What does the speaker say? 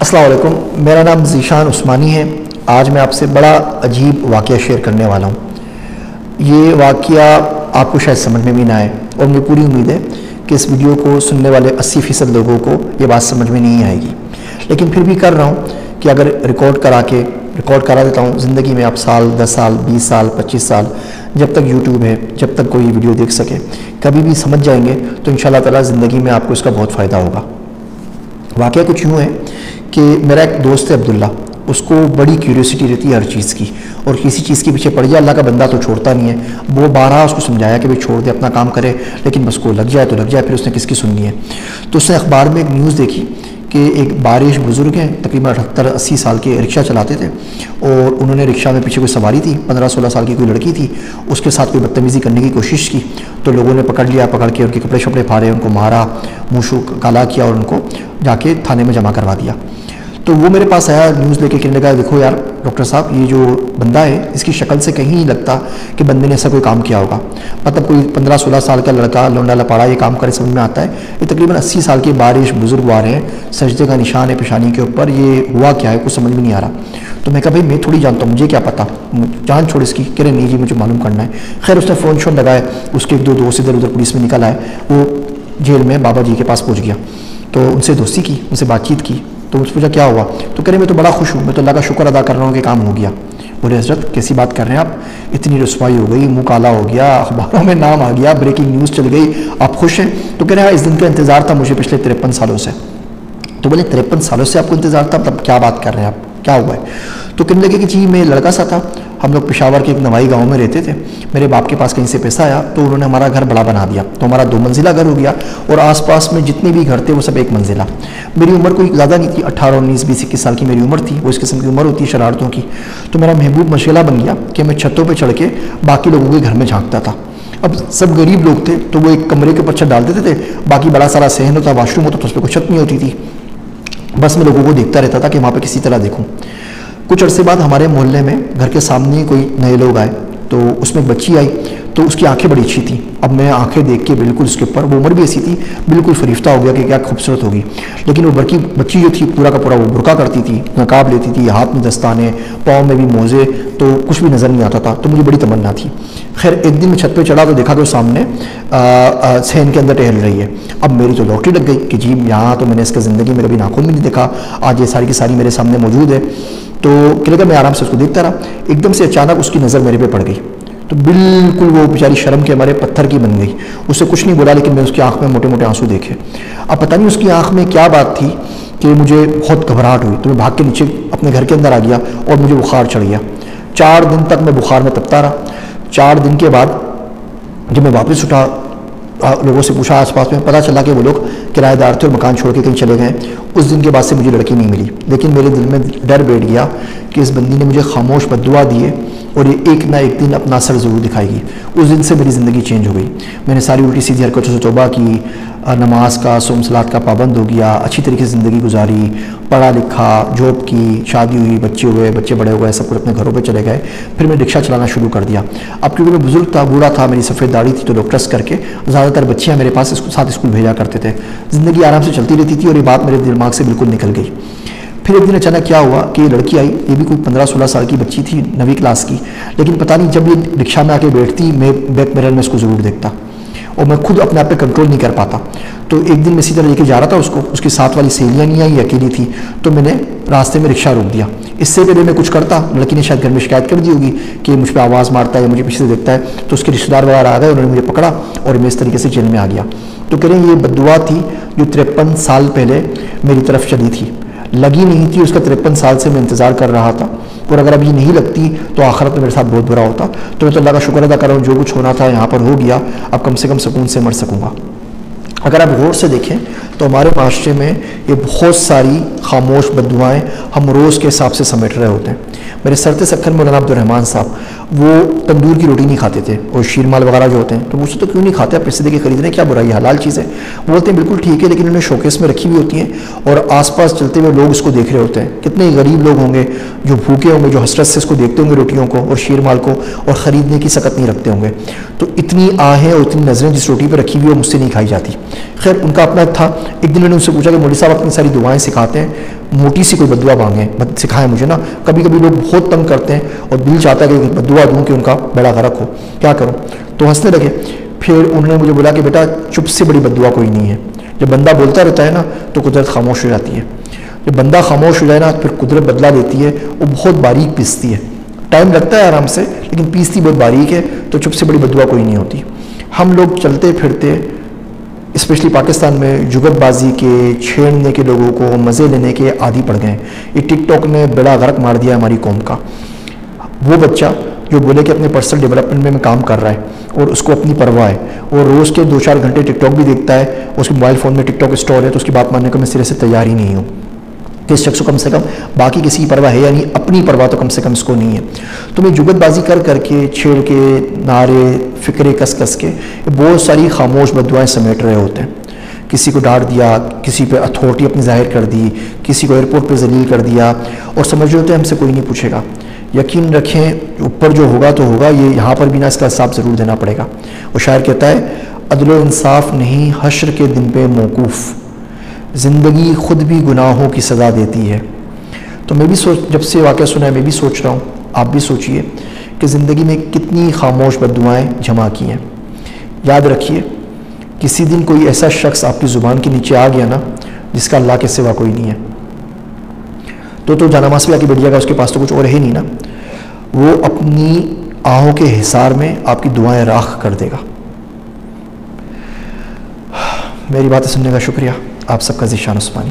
अस्सलाम वालेकुम, मेरा नाम ज़ीशान उस्मानी है। आज मैं आपसे बड़ा अजीब वाक़या शेयर करने वाला हूँ। ये वाक़या आपको शायद समझ में भी ना आए और मुझे पूरी उम्मीद है कि इस वीडियो को सुनने वाले 80% लोगों को ये बात समझ में नहीं आएगी, लेकिन फिर भी कर रहा हूँ कि अगर रिकॉर्ड करा देता हूँ। ज़िंदगी में आप साल 10 साल 20 साल 25 साल जब तक यूट्यूब है, जब तक कोई वीडियो देख सके, कभी भी समझ जाएंगे तो इंशाल्लाह ताला ज़िंदगी में आपको इसका बहुत फ़ायदा होगा। वाक़या कुछ यूँ है कि मेरा एक दोस्त है अब्दुल्ला, उसको बड़ी क्यूरियोसिटी रहती है हर चीज़ की, और किसी चीज़ के पीछे पड़ जाए अल्लाह का बंदा तो छोड़ता नहीं है। वो बारहा उसको समझाया कि भाई छोड़ दे, अपना काम करे, लेकिन बस को लग जाए तो लग जाए, फिर उसने किसकी सुननी है। तो उसने अखबार में एक न्यूज़ देखी कि एक बारिश बुज़ुर्ग हैं, तकरीबन 78-80 साल के, रिक्शा चलाते थे और उन्होंने रिक्शा में पीछे कोई सवारी थी, 15-16 साल की कोई लड़की थी, उसके साथ कोई बदतमीज़ी करने की कोशिश की तो लोगों ने पकड़ लिया, पकड़ के उनके कपड़े शपड़े फाड़े, उनको मारा, मुँह काला किया और उनको जाके थाने में जमा करवा दिया। तो वो मेरे पास आया न्यूज़ लेके, कहने लगा देखो यार डॉक्टर साहब, ये जो बंदा है इसकी शक्ल से कहीं नहीं लगता कि बंदे ने ऐसा कोई काम किया होगा। मतलब कोई 15-16 साल का लड़का लौंडा लपाड़ा ये काम करे, समझ में आता है। ये तकरीबन 80 साल के बारिश बुजुर्ग आ रहे हैं, सजदे का निशान है पेशानी के ऊपर, ये हुआ क्या है कुछ समझ में नहीं आ रहा। तो मैं कहा भाई मैं थोड़ी जानता हूँ, मुझे क्या पता, जान छोड़ इसकी। कह रहे नहीं जी मुझे मालूम करना है। खैर उसने फ़ोन शोन लगाए, उसके एक दो दोस्त इधर उधर पुलिस में निकल आए, वो जेल में बाबा जी के पास पहुँच गया। तो उनसे दोस्ती की, उनसे बातचीत की, तो मुझसे पूछा क्या हुआ। तो कह रहे मैं तो बड़ा खुश हूँ, मैं तो अल्लाह का शुक्र अदा कर रहा हूँ कि काम हो गया। बोले हजरत कैसी बात कर रहे हैं आप, इतनी रसवाई हो गई, मुंह काला हो गया, अखबारों में नाम आ गया, ब्रेकिंग न्यूज़ चल गई, आप खुश हैं। तो कह रहे हैं इस दिन का इंतज़ार था मुझे पिछले 53 सालों से। तो बोले 53 सालों से आपको इंतज़ार था, तब क्या बात कर रहे हैं आप, क्या हुआ है। तो कहने लगे कि जी मैं लड़का सा था, हम लोग पेशावर के एक नवाई गांव में रहते थे, मेरे बाप के पास कहीं से पैसा आया तो उन्होंने हमारा घर बड़ा बना दिया, तो हमारा 2 मंजिला घर हो गया और आसपास में जितने भी घर थे वो सब 1 मंजिला। मेरी उम्र कोई ज़्यादा नहीं थी, 18, 19, 20, 21 साल की मेरी उम्र थी। वो इस किस्म की उम्र होती है शरारतों की। तो मेरा महबूब मशगला बन गया कि मैं छतों पर चढ़ के बाकी लोगों के घर में झाँकता था। अब सब गरीब लोग थे तो वो एक कमरे के ऊपर छत डाल देते थे, बाकी बड़ा सारा सहन होता, वाशरूम होता, तो उस पर कोई छत नहीं होती थी। बस मैं लोगों को देखता रहता था कि वहाँ पर किसी तरह देखूँ। कुछ अरसे बाद हमारे मोहल्ले में घर के सामने कोई नए लोग आए, तो उसमें एक बच्ची आई, तो उसकी आंखें बड़ी अच्छी थी। अब मैं आंखें देख के बिल्कुल उसके ऊपर, वो उम्र भी ऐसी थी, बिल्कुल फरिश्ता हो गया कि क्या खूबसूरत होगी। लेकिन वो बच्ची जो थी पूरा का पूरा वो बुर्का करती थी, नकाब लेती थी, हाथ में दस्ताने, पाँव में भी मोजे, तो कुछ भी नज़र नहीं आता था। तो मुझे बड़ी तमन्ना थी। खैर एक दिन मैं छत पे चढ़ा तो देखा कि वो सामने सहन के अंदर टहल रही है। अब मेरी तो लॉटरी लग गई कि जी यहाँ तो मैंने इसका ज़िंदगी में कभी नाखून भी नहीं देखा, आज ये सारी की सारी मेरे सामने मौजूद है। तो क्या लगा, मैं आराम से उसको देखता रहा। एकदम से अचानक उसकी नज़र मेरे पे पड़ गई, तो बिल्कुल वो बेचारी शर्म के हमारे पत्थर की बन गई। उससे कुछ नहीं बोला, लेकिन मैं उसकी आंख में मोटे मोटे आंसू देखे। अब पता नहीं उसकी आंख में क्या बात थी कि मुझे बहुत घबराहट हुई, तो मैं भाग के नीचे अपने घर के अंदर आ गया और मुझे बुखार चढ़ गया। 4 दिन तक मैं बुखार में तपता रहा। 4 दिन के बाद जब मैं वापस उठा, लोगों से पूछा आसपास में, पता चला कि वो लोग किराएदार थे और मकान छोड़ के कहीं चले गए। उस दिन के बाद से मुझे लड़की नहीं मिली, लेकिन मेरे दिल में डर बैठ गया कि इस बंदी ने मुझे खामोश बद्दुआ दी है और ये एक ना एक दिन अपना असर ज़रूर दिखाएगी। उस दिन से मेरी ज़िंदगी चेंज हो गई। मैंने सारी उल्टी सीधी हरकतों से तौबा की, नमाज का सोम सलात का पाबंद हो गया, अच्छी तरीके से ज़िंदगी गुजारी, पढ़ा लिखा, जॉब की, शादी हुई, बच्चे हुए, बच्चे बड़े हो गए, सब कुछ अपने घरों पे चले गए। फिर मैं रिक्शा चलाना शुरू कर दिया। अब क्योंकि मैं बुजुर्ग था, बूढ़ा था, मेरी सफ़ेद दाढ़ी थी, तो लोग ट्रस्ट करके ज़्यादातर बच्चियाँ मेरे पास साथ स्कूल भेजा करते थे। ज़िंदगी आराम से चलती रहती थी और ये बात मेरे दिमाग से बिल्कुल निकल गई। फिर एक दिन अचानक क्या हुआ कि ये लड़की आई, ये भी कोई 15-16 साल की बच्ची थी, 9वीं क्लास की, लेकिन पता नहीं जब ये रिक्शा में आके बैठती, मैं बैक मिरर में इसको ज़रूर देखता और मैं खुद अपने आप पे कंट्रोल नहीं कर पाता। तो एक दिन मैं इसी तरह लेके जा रहा था उसको, उसकी साथ वाली सहेलियाँ नहीं आई, अकेली थी, तो मैंने रास्ते में रिक्शा रोक दिया। इससे पहले मैं कुछ करता, लड़की ने शायद घर में शिकायत कर दी होगी कि मुझ पर आवाज़ मारता है या मुझे पीछे से देखता है, तो उसके रिश्तेदार वगैरह आ गए, उन्होंने मुझे पकड़ा और मैं इस तरीके से जेल में आ गया। तो कह रहे हैं ये बद्दुआ थी जो 53 साल पहले मेरी तरफ चली थी, लगी नहीं थी, उसका 53 साल से मैं इंतज़ार कर रहा था, और अगर अभी नहीं लगती तो आखिरत में मेरे साथ बहुत बुरा होता। तो मैं तो अल्लाह का शुक्र अदा कर रहा हूँ, जो कुछ होना था यहाँ पर हो गया, अब कम से कम सुकून से मर सकूँगा। अगर आप गौर से देखें तो हमारे माशरे में ये बहुत सारी खामोश बद्दुआएँ हम रोज़ के हिसाब से समेट रहे होते हैं। मेरे सरते सखर मौलाना अब्दुर्रहमान साहब, वो तंदूर की रोटी नहीं खाते थे और शीरमाल वगैरह जो होते हैं, तो मुझसे तो क्यों नहीं खाते, आप पैसे दे के खरीद रहे हैं, क्या बुराई, हलाल चीज़ है। वो बोलते हैं बिल्कुल ठीक है, लेकिन उन्हें शोकेस में रखी हुई होती हैं और आसपास चलते हुए लोग इसको देख रहे होते हैं। कितने गरीब लोग होंगे जो भूखे होंगे, जो हसरत से इसको देखते होंगे रोटियों को और शीरमाल को, और ख़रीदने की सकत नहीं रखते होंगे। तो इतनी आहें और इतनी नज़रें जिस रोटी पर रखी हुई है वो मुझसे नहीं खाई जाती। खैर उनका अपना था। एक दिन मैंने उनसे पूछा कि मौलवी साहब अपनी सारी दुआएं सिखाते हैं, मोटी सी कोई बद्दुआ मांगे, सिखाएं मुझे ना। कभी कभी लोग बहुत तंग करते हैं और दिल चाहता है कि बद्दुआ दूं कि उनका बड़ा गरक हो, क्या करूं? तो हंसने लगे। फिर उन्होंने मुझे बोला कि बेटा चुप से बड़ी बद्दुआ कोई नहीं है। जब बंदा बोलता रहता है ना तो कुदरत खामोश हो जाती है। जब बंदा खामोश हो जाए ना तो फिर कुदरत बदला देती है, वो बहुत बारीक पीसती है। टाइम लगता है आराम से, लेकिन पीसती बहुत बारीक है। तो चुप से बड़ी बद्दुआ कोई नहीं होती। हम लोग चलते फिरते स्पेशली पाकिस्तान में जुगतबाजी के, छेड़ने के, लोगों को मज़े लेने के आदी पड़ गए। ये टिकटॉक ने बड़ा गर्क मार दिया हमारी कौम का। वो बच्चा जो बोले कि अपने पर्सनल डेवलपमेंट में काम कर रहा है और उसको अपनी परवाह है, और रोज़ के 2-4 घंटे टिकटॉक भी देखता है, उसके मोबाइल फ़ोन में टिकटॉक इंस्टॉल है, तो उसकी बात मानने को मैं सिरे से तैयार ही नहीं हूँ। इस शख्स को कम से कम बाकी किसी की परवाह है, यानी अपनी परवाह तो कम से कम इसको नहीं है। तो मैं जुगतबाजी कर करके, छेड़ के, नारे फ़िक्रे कस कस के बहुत सारी खामोश बद्दुआएं समेट रहे होते हैं। किसी को डांट दिया, किसी पे अथॉरिटी अपनी जाहिर कर दी, किसी को एयरपोर्ट पे जलील कर दिया, और समझ रहे होते हैं हमसे कोई नहीं पूछेगा। यकीन रखें ऊपर जो होगा तो होगा, ये यहाँ पर भी ना इसका हिसाब ज़रूर देना पड़ेगा। वो शायर कहता है, अदलो इंसाफ नहीं हश्र के दिन पे मौकूफ़, ज़िंदगी खुद भी गुनाहों की सज़ा देती है। तो मैं भी जब से वाक़या सुना है मैं भी सोच रहा हूँ, आप भी सोचिए कि ज़िंदगी में कितनी खामोश बद्दुआएं जमा की हैं। याद रखिए, किसी दिन कोई ऐसा शख्स आपकी ज़ुबान के नीचे आ गया ना जिसका अल्लाह के सिवा कोई नहीं है, तो जानामाज़ पे आके बैठ जाएगा, उसके पास तो कुछ और है नहीं ना। वो अपनी आहों के हिसार में आपकी दुआएं राख कर देगा। मेरी बातें सुनने का शुक्रिया। आप सबका ज़ीशान उस्मानी।